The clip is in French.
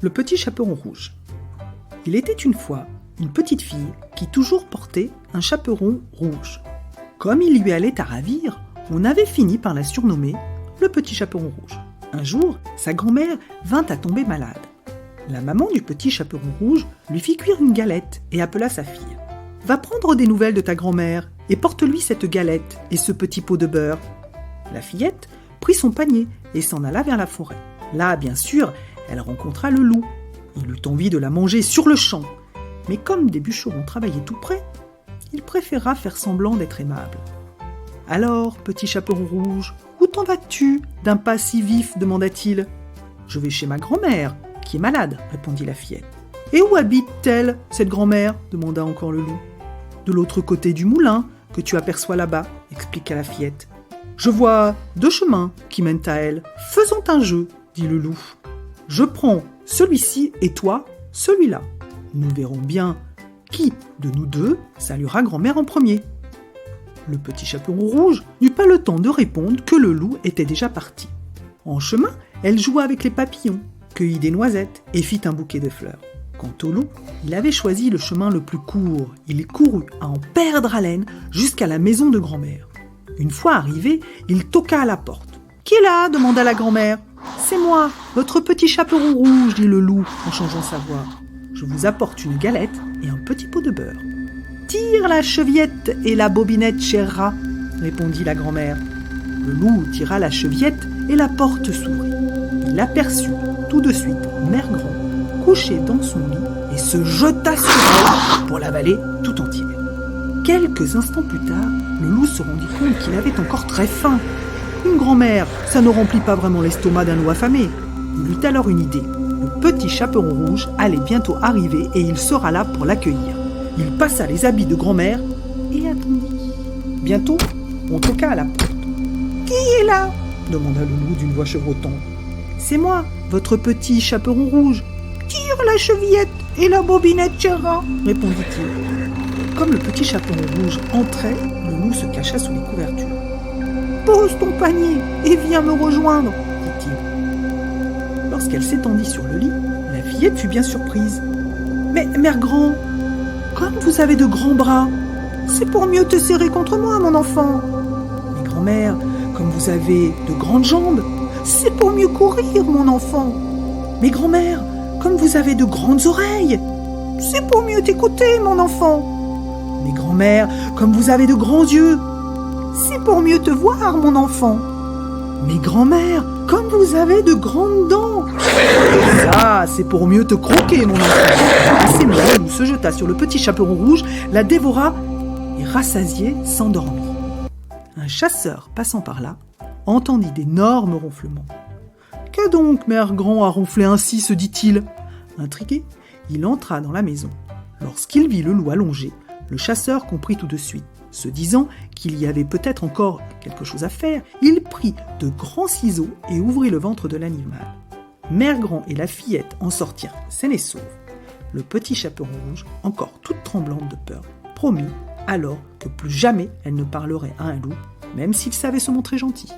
Le petit chaperon rouge. Il était une fois une petite fille qui toujours portait un chaperon rouge. Comme il lui allait à ravir, on avait fini par la surnommer le petit chaperon rouge. Un jour, sa grand-mère vint à tomber malade. La maman du petit chaperon rouge lui fit cuire une galette et appela sa fille. « Va prendre des nouvelles de ta grand-mère et porte-lui cette galette et ce petit pot de beurre. » La fillette prit son panier et s'en alla vers la forêt. Là, bien sûr, elle rencontra le loup. Il eut envie de la manger sur le champ. Mais comme des bûcherons travaillaient tout près, il préféra faire semblant d'être aimable. « Alors, petit chaperon rouge, où t'en vas-tu » d'un pas si vif demanda-t-il. « Je vais chez ma grand-mère, qui est malade, » répondit la fillette. « Et où habite-t-elle, cette grand-mère » demanda encore le loup. « De l'autre côté du moulin, que tu aperçois là-bas, » expliqua la fillette. « Je vois 2 chemins qui mènent à elle. Faisons un jeu, » dit le loup. « Je prends celui-ci et toi, celui-là. Nous verrons bien qui de nous deux saluera grand-mère en premier. » Le petit chaperon rouge n'eut pas le temps de répondre que le loup était déjà parti. En chemin, elle joua avec les papillons, cueillit des noisettes et fit un bouquet de fleurs. Quant au loup, il avait choisi le chemin le plus court. Il courut à en perdre haleine jusqu'à la maison de grand-mère. Une fois arrivé, il toqua à la porte. « Qui est là ?» demanda la grand-mère. « C'est moi, votre petit chaperon rouge, » dit le loup en changeant sa voix. « Je vous apporte une galette et un petit pot de beurre. »« Tire la chevillette et la bobinette, cher rat, » répondit la grand-mère. Le loup tira la chevillette et la porte s'ouvrit. Il aperçut tout de suite Mère Grand couchée dans son lit et se jeta sur elle pour l'avaler tout entière. Quelques instants plus tard, le loup se rendit compte qu'il avait encore très faim. Une grand-mère, ça ne remplit pas vraiment l'estomac d'un loup affamé. Il eut alors une idée. Le petit chaperon rouge allait bientôt arriver et il sera là pour l'accueillir. Il passa les habits de grand-mère et attendit. Bientôt, on toqua à la porte. « Qui est là ?» demanda le loup d'une voix chevrotante. « C'est moi, votre petit chaperon rouge. »« Tire la chevillette et la bobinette, cher rat, » répondit-il. Comme le petit chaperon rouge entrait, le loup se cacha sous les couvertures. « Pose ton panier et viens me rejoindre, » dit-il. Lorsqu'elle s'étendit sur le lit, la fillette fut bien surprise. « Mais, Mère Grand, comme vous avez de grands bras, c'est pour mieux te serrer contre moi, mon enfant. Mais grand-mère, comme vous avez de grandes jambes, c'est pour mieux courir, mon enfant. Mais grand-mère, comme vous avez de grandes oreilles, c'est pour mieux t'écouter, mon enfant. Mais grand-mère, comme vous avez de grands yeux, c'est pour mieux te voir, mon enfant. Mais grand-mère, comme vous avez de grandes dents, ça, c'est pour mieux te croquer, mon enfant. » À ces mots, le loup se jeta sur le petit chaperon rouge, la dévora et rassasié s'endormit. Un chasseur passant par là entendit d'énormes ronflements. « Qu'a donc Mère Grand à ronfler ainsi ?» se dit-il. Intrigué, il entra dans la maison. Lorsqu'il vit le loup allongé, le chasseur comprit tout de suite. Se disant qu'il y avait peut-être encore quelque chose à faire, il prit de grands ciseaux et ouvrit le ventre de l'animal. Mère Grand et la fillette en sortirent saines et sauves. Le petit chaperon rouge, encore toute tremblante de peur, promit alors que plus jamais elle ne parlerait à un loup, même s'il savait se montrer gentil.